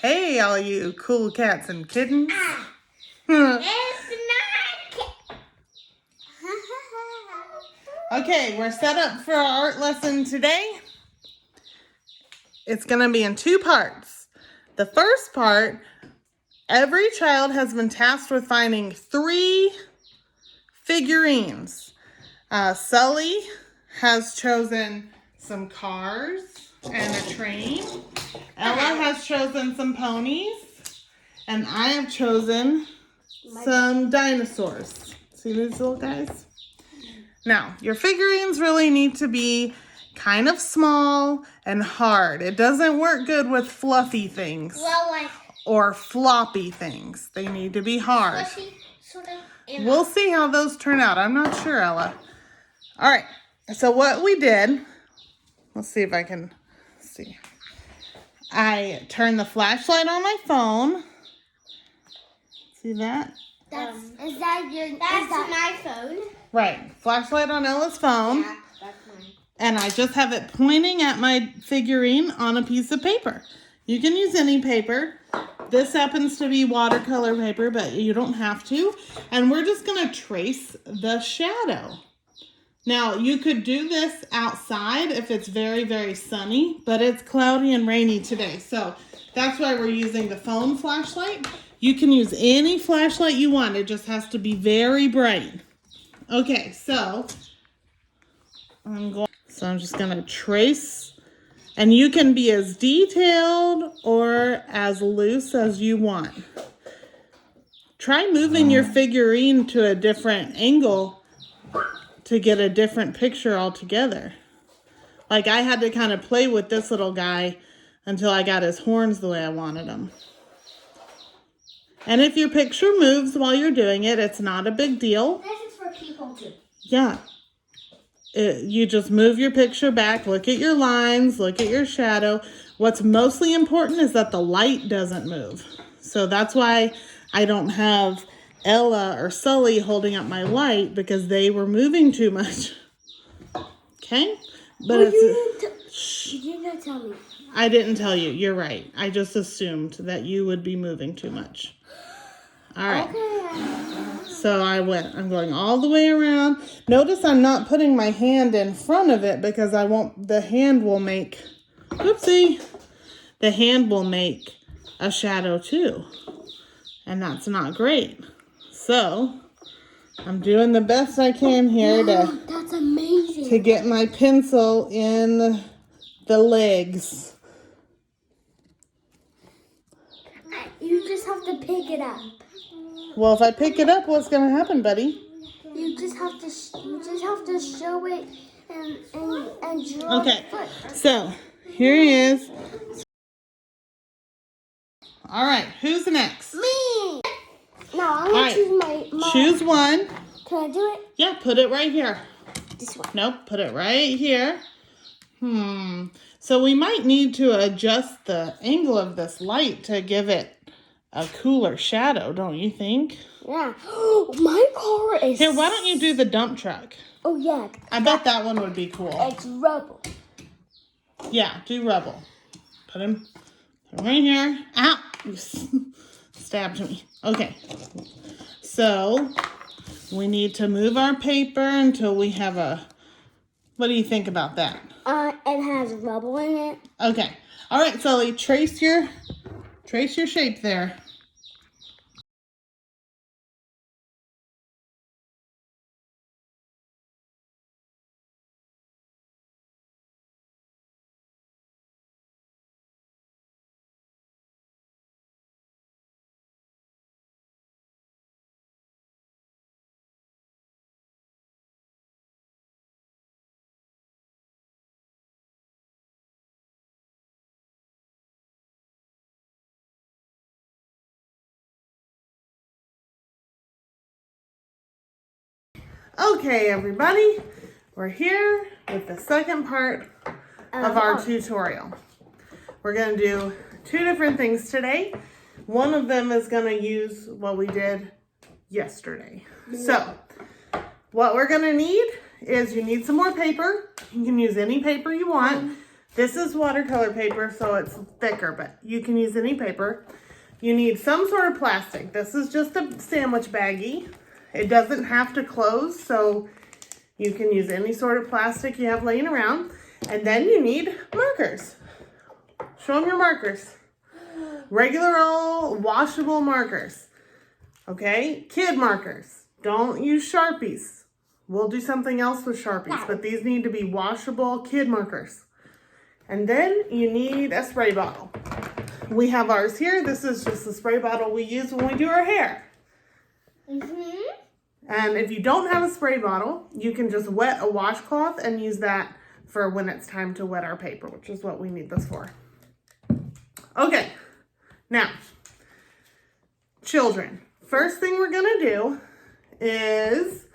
Hey, all you cool cats and kittens. Okay, we're set up for our art lesson today. It's going to be in two parts. The first part, every child has been tasked with finding 3 figurines. Sully has chosen some cars and a train. Ella has chosen some ponies. And I have chosen some dinosaurs. See these little guys? Now, your figurines really need to be kind of small and hard. It doesn't work good with fluffy things or floppy things. They need to be hard. Fluffy, sort of. We'll see how those turn out. I'm not sure, Ella. All right. So what we did, let's see if I can see. I turned the flashlight on my phone. See that? That's my phone. Right. Flashlight on Ella's phone. Yeah, that's mine. And I just have it pointing at my figurine on a piece of paper. You can use any paper. This happens to be watercolor paper, but you don't have to. And we're just going to trace the shadow. Now, you could do this outside if it's very, very sunny, but it's cloudy and rainy today. So that's why we're using the phone flashlight. You can use any flashlight you want. It just has to be very bright. Okay, so I'm just going to trace, and you can be as detailed or as loose as you want. Try moving your figurine to a different angle to get a different picture altogether. Like I had to kind of play with this little guy until I got his horns the way I wanted them. And if your picture moves while you're doing it, it's not a big deal. This is for people too. Yeah. You just move your picture back, look at your lines, look at your shadow. What's mostly important is that the light doesn't move. So that's why I don't have Ella or Sully holding up my light, because they were moving too much. Okay? But You didn't tell me. I didn't tell you. You're right. I just assumed that you would be moving too much. All right. Okay. So I'm going all the way around. Notice I'm not putting my hand in front of it because the hand will make a shadow too. And that's not great. So I'm doing the best I can here That's amazing. to get my pencil in the legs. You just have to pick it up. Well, if I pick it up, what's going to happen, buddy? You just have to show it and draw. Okay, so here he is. All right, who's next? Me. No, I'm gonna choose my. Choose one. Can I do it? Yeah, put it right here. This one. Nope, put it right here. So we might need to adjust the angle of this light to give it a cooler shadow, don't you think? Yeah. My car is... Here, why don't you do the dump truck? Oh, yeah. I bet that one would be cool. It's rubble. Yeah, do rubble. Put him right here. Ow! You stabbed me. Okay. So, we need to move our paper until we have a... What do you think about that? It has rubble in it. Okay. All right, Sully, trace your shape there. Okay, everybody, we're here with the second part of our tutorial. We're going to do 2 different things today. One of them is going to use what we did yesterday. So, what we're going to need is you need some more paper. You can use any paper you want. This is watercolor paper, so it's thicker, but you can use any paper. You need some sort of plastic. This is just a sandwich baggie. It doesn't have to close, so you can use any sort of plastic you have laying around. And then you need markers. Show them your markers. Regular old washable markers. Okay? Kid markers. Don't use Sharpies. We'll do something else with Sharpies, but these need to be washable kid markers. And then you need a spray bottle. We have ours here. This is just the spray bottle we use when we do our hair. And if you don't have a spray bottle, you can just wet a washcloth and use that for when it's time to wet our paper, which is what we need this for. Okay, now, children, first thing we're gonna do is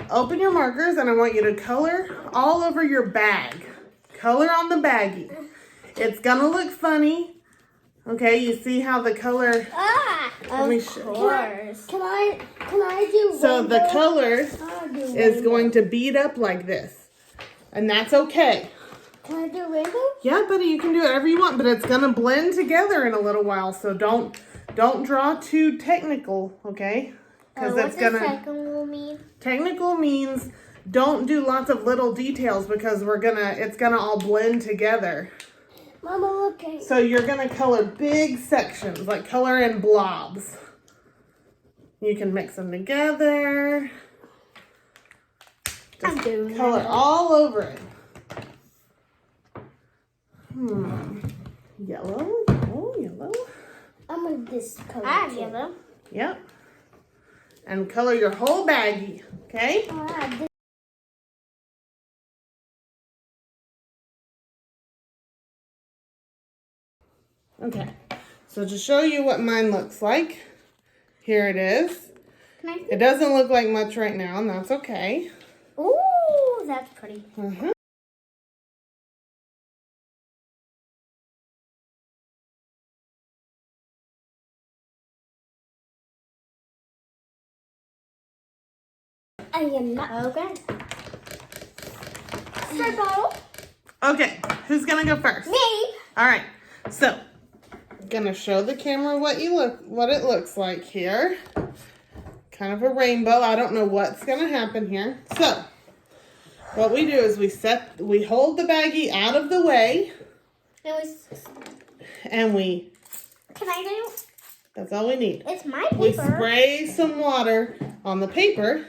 open your markers, and I want you to color all over your bag. Color on the baggie. It's gonna look funny. Okay, you see how the color... Let me show. Can I do So rainbow? the color I'll do is rainbow. going to bead up like this. And that's okay. Can I do rainbow? Yeah, buddy, you can do whatever you want, but it's gonna blend together in a little while, so don't draw too technical, okay? Because What's the second one mean? Technical means don't do lots of little details because it's gonna all blend together. Mama, look at So you're gonna color big sections, like color in blobs. You can mix them together. I'm doing Color that. all over it. Yellow, yellow, yellow. I'm with this color. I have yellow. Yep. And color your whole baggie, okay? This. Okay. So to show you what mine looks like, here it is. Can I see? It doesn't look like much right now, and that's okay. Ooh, that's pretty. I am not. Okay. Spray bottle. Okay, who's gonna go first? Me. All right. So, I'm gonna show the camera what it looks like here. Kind of a rainbow. I don't know what's gonna happen here. So, what we do is we hold the baggie out of the way, and we. Can I do? That's all we need. It's my We paper. spray some water on the paper.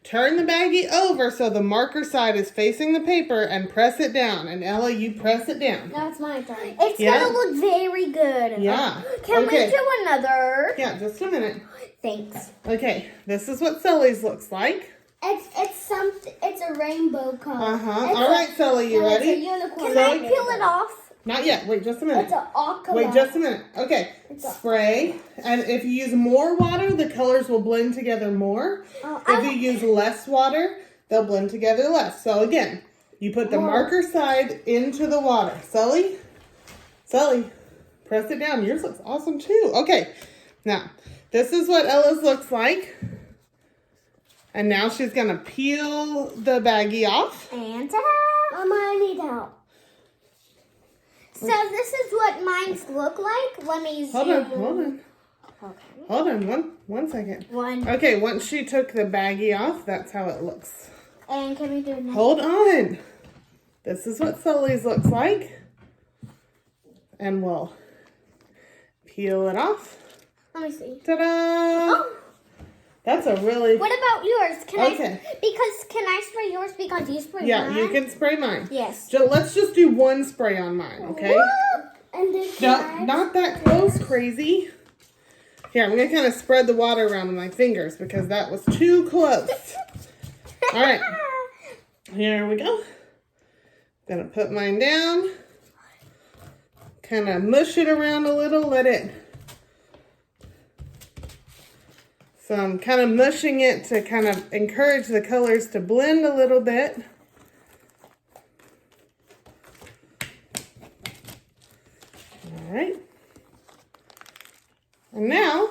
Turn the baggie over so the marker side is facing the paper and press it down. And Ella, you press it down. Now it's my turn. It's Yeah. gonna look very good. Yeah. Can Okay. we do another? Yeah, just a minute. Thanks. Okay, this is what Sully's looks like. It's something. It's a rainbow color. All right, Sully, you It's a ready? unicorn. Can I peel it off? Not yet. Wait just a minute. It's an aqua. Wait just a minute. Okay. Spray. And if you use more water, the colors will blend together more. If you use less water, they'll blend together less. So again, you put the marker side into the water. Sully, press it down. Yours looks awesome too. Okay. Now, this is what Ella's looks like. And now she's going to peel the baggie off. And ta-da! Mama, I need help. So this is what mines look like. Let me zoom. Hold on. Okay. Hold on, one second. One. Okay, once she took the baggie off, that's how it looks. And can we do another? Hold on. This is what Sully's looks like. And we'll peel it off. Let me see. Ta-da! Oh. That's a really... What about yours? Can Okay. Can I spray yours because you spray Yeah, mine? you can spray mine. Yes. Let's just do one spray on mine, okay? And then Not that close, crazy. Here, I'm going to kind of spread the water around with my fingers because that was too close. All right. Here we go. Gonna put mine down. Kind of mush it around a little, So I'm kind of mushing it to kind of encourage the colors to blend a little bit. All right. And now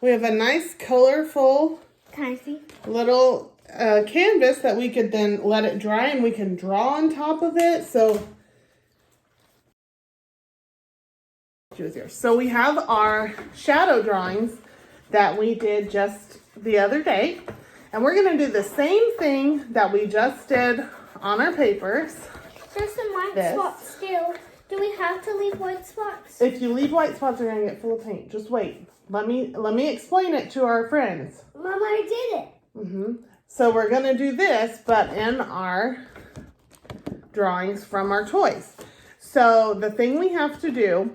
we have a nice colorful Can I see? little a canvas that we could then let it dry and we can draw on top of it. So we have our shadow drawings that we did just the other day. And we're going to do the same thing that we just did on our papers. There's some white spots still. Do we have to leave white spots? If you leave white spots, they're going to get full of paint. Just wait. Let me explain it to our friends. Mama, I did it. So we're going to do this, but in our drawings from our toys. So the thing we have to do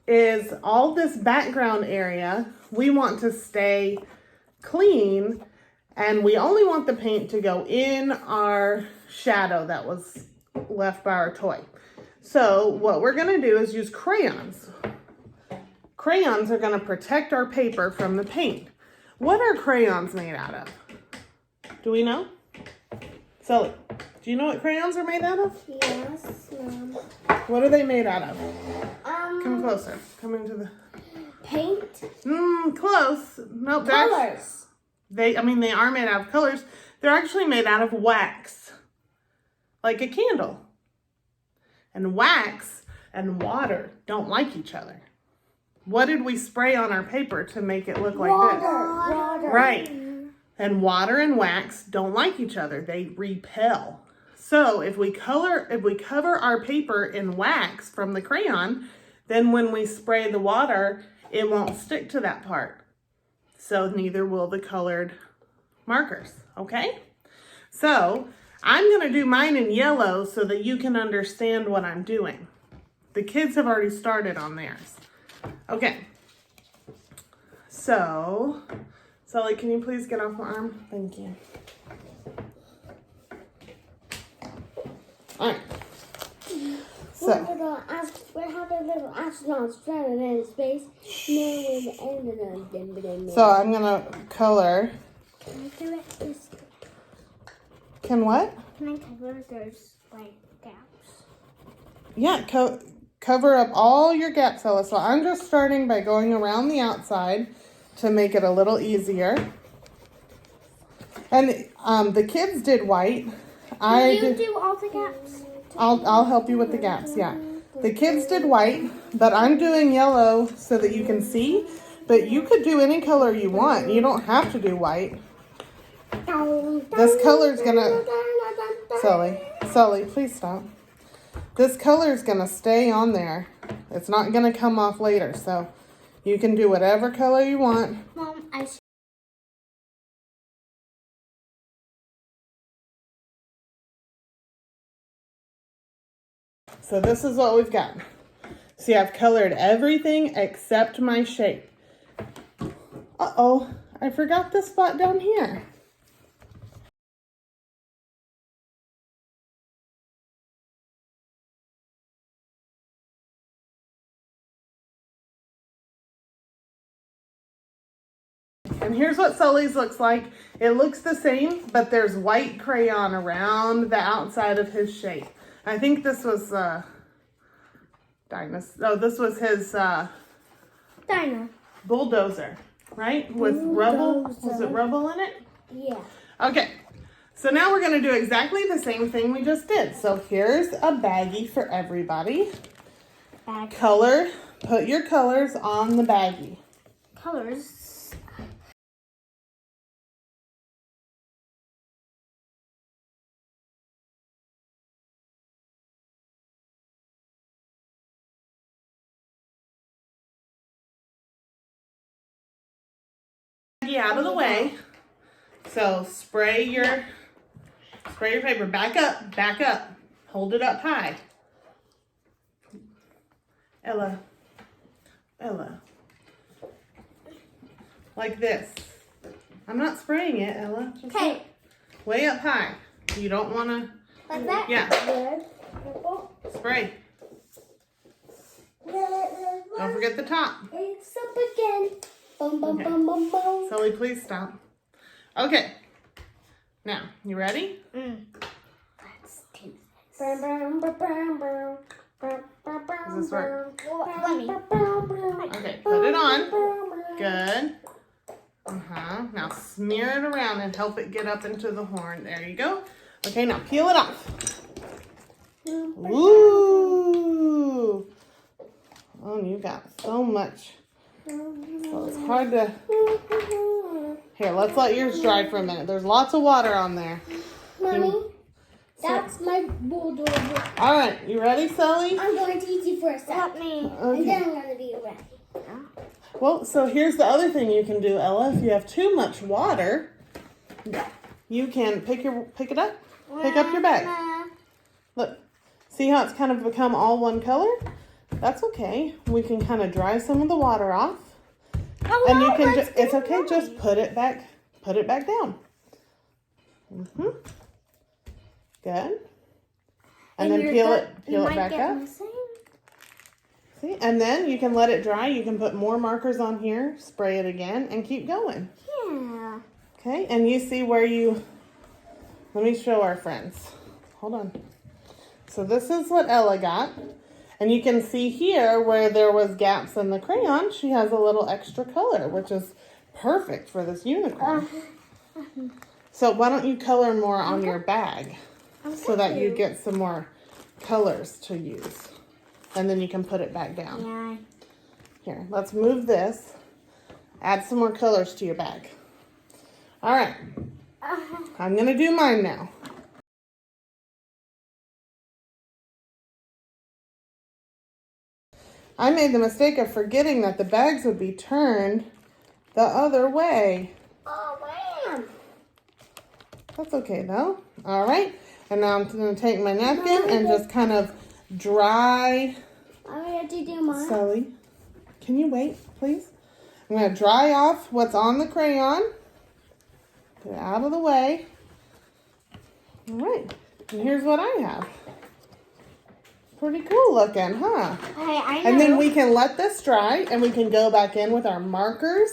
is all this background area, we want to stay clean, and we only want the paint to go in our shadow that was left by our toy. So what we're going to do is use crayons. Crayons are going to protect our paper from the paint. What are crayons made out of? Do we know? Sully, do you know what crayons are made out of? Yes, Mom. What are they made out of? Come closer. Come into the... Paint? Close. Nope. Colors. They are made out of colors. They're actually made out of wax. Like a candle. And wax and water don't like each other. What did we spray on our paper to make it look like this? Water. Right. And water and wax don't like each other. They repel. So if we cover our paper in wax from the crayon, then when we spray the water, it won't stick to that part. So neither will the colored markers, okay? So I'm gonna do mine in yellow so that you can understand what I'm doing. The kids have already started on theirs. Okay. So, Sully, can you please get off my arm? Thank you. All right. So We're having little astronauts traveling in space. So I'm gonna color. Can I do it this? Can what? Can I cover those like gaps? Yeah, cover up all your gaps, Ella. So I'm just starting by going around the outside to make it a little easier. And the kids did white. Can you do all the gaps? I'll help you with the gaps, yeah. The kids did white, but I'm doing yellow so that you can see. But you could do any color you want. You don't have to do white. This color's gonna... Sully, please stop. This color's gonna stay on there. It's not gonna come off later, so you can do whatever color you want. Mom, I see. So this is what we've got. See, I've colored everything except my shape. Uh-oh, I forgot this spot down here. And here's what Sully's looks like. It looks the same, but there's white crayon around the outside of his shape. I think this was this was his Dino. bulldozer, right? With rubble. Was it rubble in it? Yeah. Okay. So now we're going to do exactly the same thing we just did. So here's a baggie for everybody. Bag. Put your colors on the baggie. Colors. Out of the way. So spray your paper. Back up. Hold it up high. Ella. Like this. I'm not spraying it, Ella. Okay. Way up high. You don't want to. Like that? Yeah. Good. Spray. Don't forget the top. It's up again. Bum, bum, Okay. bum, bum, bum. Sully, please stop. Okay. Now, you ready? Let's do this. Does this work? Let me. Okay, put it on. Good. Now smear it around and help it get up into the horn. There you go. Okay, now peel it off. Ooh. Oh, you got so much. So it's hard to... Here, let's let yours dry for a minute. There's lots of water on there. Mommy, that's my bulldog. All right, you ready, Sully? I'm going to eat you for a second. Okay. And then I'm going to be ready. Well, so here's the other thing you can do, Ella. If you have too much water, you can pick it up. Pick up your bag. Look, see how it's kind of become all one color? That's okay. We can kind of dry some of the water off. And you can just, it's okay, just put it back down. Good. And then peel it back up. See, and then you can let it dry. You can put more markers on here, spray it again, and keep going. Yeah. Okay, and you see where let me show our friends. Hold on. So this is what Ella got. And you can see here where there was gaps in the crayon, she has a little extra color, which is perfect for this unicorn. So why don't you color more on your bag so that you get some more colors to use. And then you can put it back down. Yeah. Here, let's move this. Add some more colors to your bag. All right. I'm going to do mine now. I made the mistake of forgetting that the bags would be turned the other way. Oh, man. That's okay, though. All right. And now I'm going to take my napkin and just kind of dry. I'm going to do mine. Sully, can you wait, please? I'm going to dry off what's on the crayon. Get it out of the way. All right. And here's what I have. Pretty cool looking, huh? Hey, I know. And then we can let this dry and we can go back in with our markers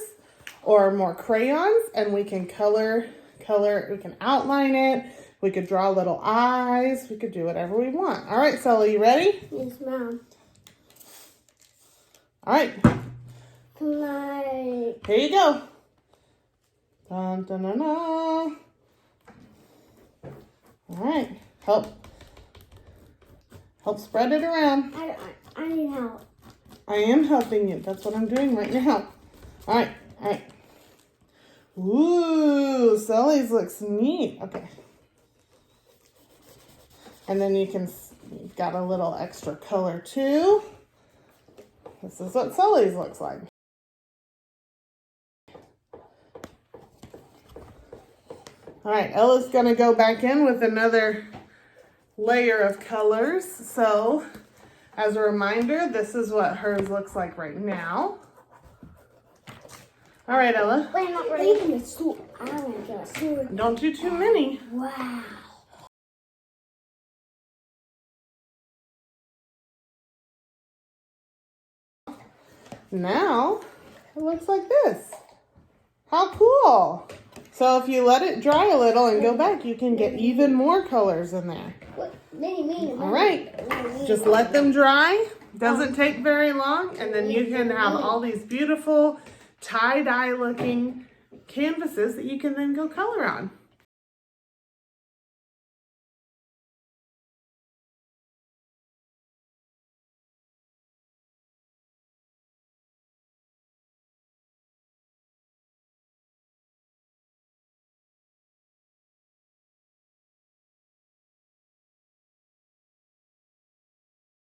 or more crayons and we can color, we can outline it. We could draw little eyes. We could do whatever we want. All right, Sully, you ready? Yes, Mom. All right. Like... Here you go. Dun, dun, dun, dun. All right. Help spread it around. I need help. I am helping you. That's what I'm doing right now. All right. All right. Ooh, Sully's looks neat. Okay. And then you've got a little extra color too. This is what Sully's looks like. All right, Ella's gonna go back in with another layer of colors. So, as a reminder, this is what hers looks like right now. All right, Ella. Wait, I'm not ready. I want to get a sword. Don't do too many. Wow. Now, it looks like this. How cool. So if you let it dry a little and go back, you can get even more colors in there. All right, just let them dry. Doesn't take very long, and then you can have all these beautiful tie-dye looking canvases that you can then go color on.